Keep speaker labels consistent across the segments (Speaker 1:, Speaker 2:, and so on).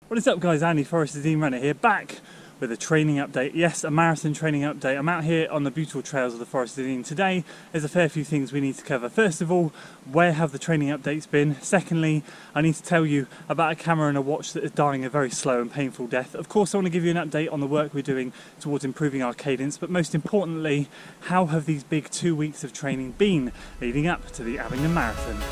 Speaker 1: What is up guys, Andy, Forest Dean Runner here, back with a training update. Yes, a marathon training update. I'm out here on the beautiful trails of the Forest Dean. Today there's a fair few things we need to cover. First of all, where have the training updates been? Secondly, I need to tell you about a camera and a watch that is dying a very slow and painful death. Of course, I want to give you an update on the work we're doing towards improving our cadence, but most importantly, how have these big 2 weeks of training been leading up to the Abingdon Marathon?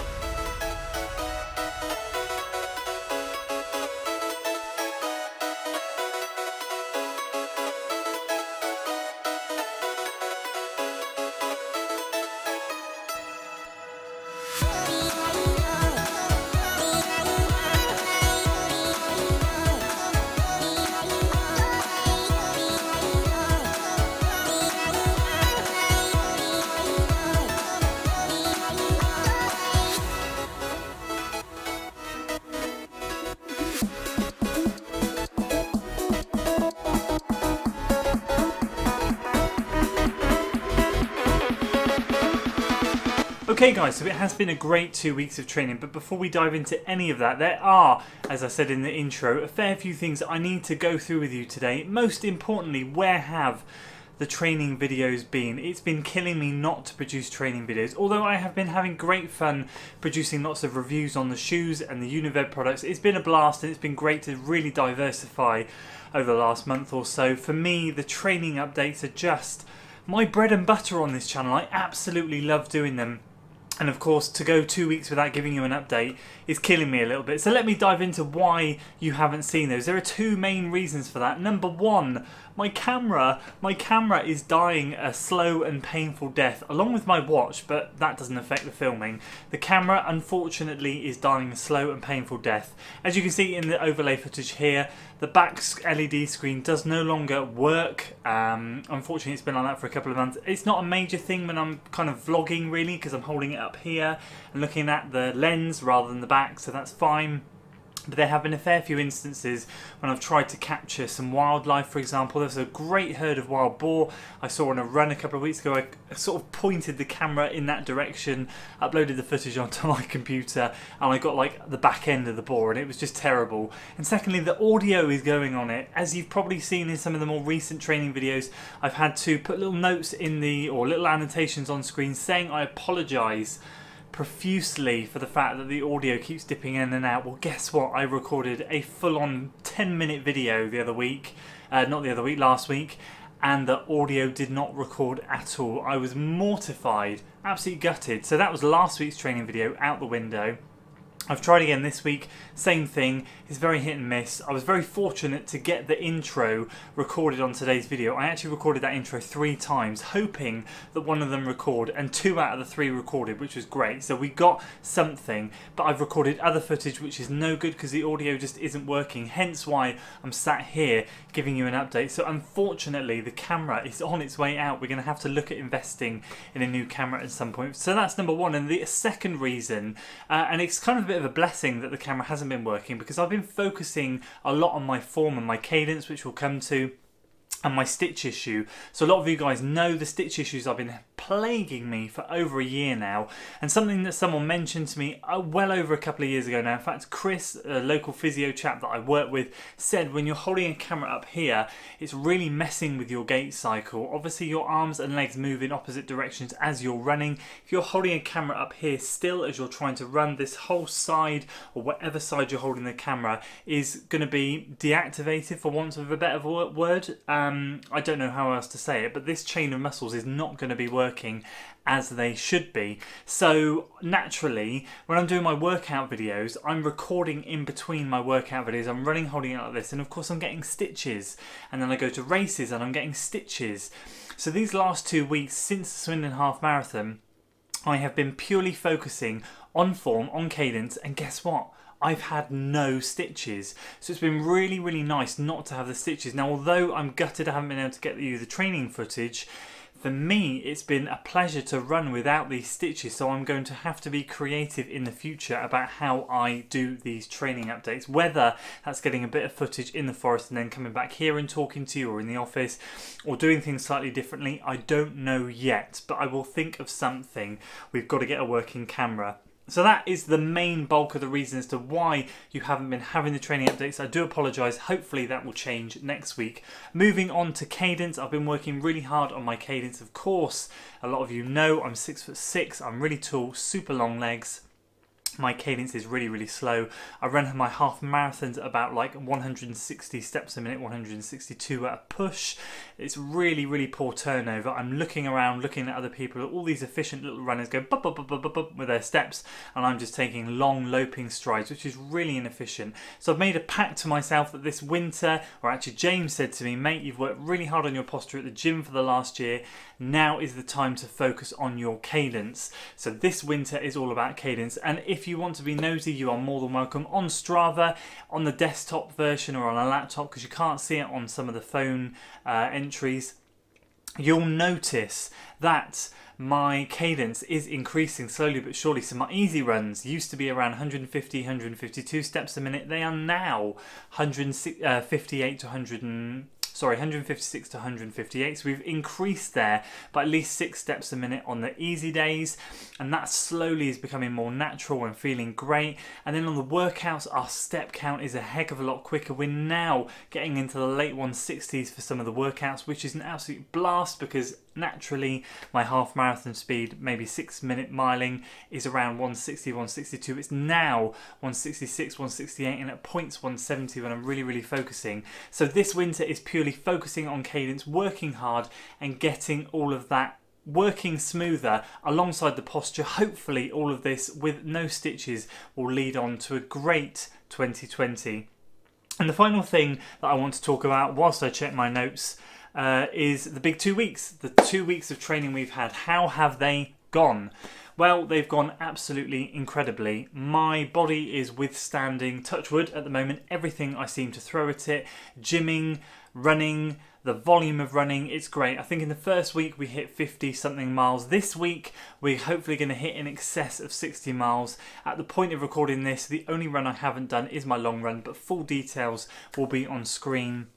Speaker 1: Okay guys, so it has been a great 2 weeks of training, but before we dive into any of that, there are, as I said in the intro, a fair few things I need to go through with you today. Most importantly, where have the training videos been? It's been killing me not to produce training videos. Although I have been having great fun producing lots of reviews on the shoes and the Univet products, it's been a blast and it's been great to really diversify over the last month or so. For me, the training updates are just my bread and butter on this channel. I absolutely love doing them. And of course, to go 2 weeks without giving you an update is killing me a little bit. So let me dive into why you haven't seen those. There are two main reasons for that. Number one, my camera is dying a slow and painful death, along with my watch, but that doesn't affect the filming. The camera, unfortunately, is dying a slow and painful death. As you can see in the overlay footage here, the back LED screen does no longer work. Unfortunately, it's been like that for a couple of months. It's not a major thing when I'm kind of vlogging, really, because I'm holding it up here and looking at the lens rather than the back, so that's fine. But there have been a fair few instances when I've tried to capture some wildlife, for example. There's a great herd of wild boar I saw on a run a couple of weeks ago. I sort of pointed the camera in that direction, uploaded the footage onto my computer, and I got like the back end of the boar, and it was just terrible. And secondly, the audio is going on it. As you've probably seen in some of the more recent training videos, I've had to put little notes in or little annotations on screen saying I apologise profusely for the fact that the audio keeps dipping in and out. Well, guess what? I recorded a full-on 10-minute video the other week, last week, and the audio did not record at all. I was mortified, absolutely gutted. So that was last week's training video out the window. I've tried again this week, same thing, it's very hit and miss. I was very fortunate to get the intro recorded on today's video. I actually recorded that intro 3 times, hoping that one of them record, and 2 out of the 3 recorded, which was great. So we got something, but I've recorded other footage which is no good because the audio just isn't working, hence why I'm sat here giving you an update. So unfortunately, the camera is on its way out. We're going to have to look at investing in a new camera at some point. So that's number one. And the second reason, and it's kind of a bit of a blessing that the camera hasn't been working, because I've been focusing a lot on my form and my cadence, which we'll come to, and my stitch issue. So a lot of you guys know the stitch issues have been plaguing me for over a year now, and something that someone mentioned to me well over a couple of years ago now. In fact, Chris, a local physio chap that I work with, said when you're holding a camera up here, it's really messing with your gait cycle. Obviously your arms and legs move in opposite directions as you're running. If you're holding a camera up here still as you're trying to run, this whole side, or whatever side you're holding the camera, is going to be deactivated, for want of a better word. I don't know how else to say it, but this chain of muscles is not going to be working as they should be. So naturally, when I'm doing my workout videos, I'm recording in between my workout videos. I'm running holding it like this, and of course I'm getting stitches, and then I go to races and I'm getting stitches. So these last 2 weeks since the Swindon Half Marathon, I have been purely focusing on form, on cadence, and guess what? I've had no stitches. So it's been really, really nice not to have the stitches. Now, although I'm gutted I haven't been able to get you the training footage, for me it's been a pleasure to run without these stitches, so I'm going to have to be creative in the future about how I do these training updates, whether that's getting a bit of footage in the forest and then coming back here and talking to you, or in the office, or doing things slightly differently. I don't know yet, but I will think of something. We've got to get a working camera. So that is the main bulk of the reason as to why you haven't been having the training updates. I do apologise. Hopefully that will change next week. Moving on to cadence, I've been working really hard on my cadence. Of course, a lot of you know I'm 6'6". I'm really tall, super long legs. My cadence is really, really slow. I run my half marathons at about like 160 steps a minute, 162 at a push. It's really, really poor turnover. I'm looking around, looking at other people, all these efficient little runners go bup, bup, bup, bup, bup, bup with their steps, and I'm just taking long loping strides, which is really inefficient. So I've made a pact to myself that this winter, or actually James said to me, mate, you've worked really hard on your posture at the gym for the last year. Now is the time to focus on your cadence. So this winter is all about cadence, and if you want to be nosy, you are more than welcome on Strava, on the desktop version or on a laptop, because you can't see it on some of the phone entries. You'll notice that my cadence is increasing slowly but surely. So my easy runs used to be around 150, 152 steps a minute. They are now 158 to 156 to 158. So we've increased there by at least 6 steps a minute on the easy days, and that slowly is becoming more natural and feeling great. And then on the workouts, our step count is a heck of a lot quicker. We're now getting into the late 160s for some of the workouts, which is an absolute blast, because naturally my half marathon speed, maybe 6 minute miling, is around 160, 162. It's now 166, 168, and at points 170 when I'm really, really focusing. So this winter is purely focusing on cadence, working hard and getting all of that working smoother alongside the posture. Hopefully all of this with no stitches will lead on to a great 2020. And the final thing that I want to talk about whilst I check my notes is the big 2 weeks. The 2 weeks of training we've had. How have they gone? Well, they've gone absolutely incredibly. My body is withstanding, touch wood at the moment, everything I seem to throw at it. Gymming, running, the volume of running, it's great. I think in the first week we hit 50 something miles. This week we're hopefully going to hit in excess of 60 miles. At the point of recording this, the only run I haven't done is my long run, but full details will be on screen.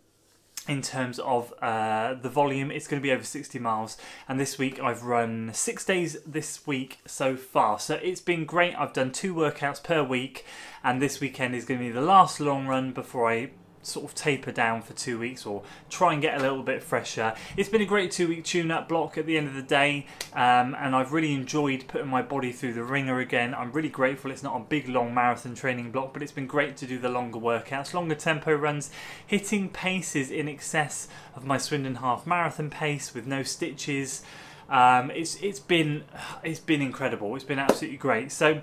Speaker 1: In terms of the volume, it's going to be over 60 miles, and this week I've run 6 days this week so far, so it's been great. I've done 2 workouts per week, and this weekend is going to be the last long run before I sort of taper down for 2 weeks or try and get a little bit fresher. It's been a great 2-week tune-up block at the end of the day, and I've really enjoyed putting my body through the ringer again. I'm really grateful it's not a big long marathon training block, but it's been great to do the longer workouts, longer tempo runs, hitting paces in excess of my Swindon half marathon pace with no stitches. It's been incredible. It's been absolutely great. So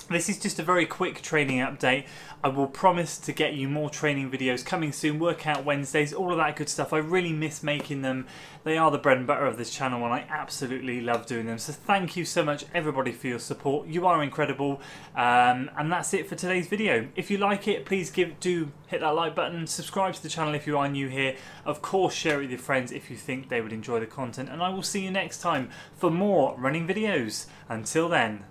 Speaker 1: this is just a very quick training update. I will promise to get you more training videos coming soon, workout Wednesdays, all of that good stuff. I really miss making them. They are the bread and butter of this channel, and I absolutely love doing them. So thank you so much everybody for your support. You are incredible. And that's it for today's video. If you like it, please do hit that like button, subscribe to the channel if you are new here. Of course, share it with your friends if you think they would enjoy the content, and I will see you next time for more running videos. Until then.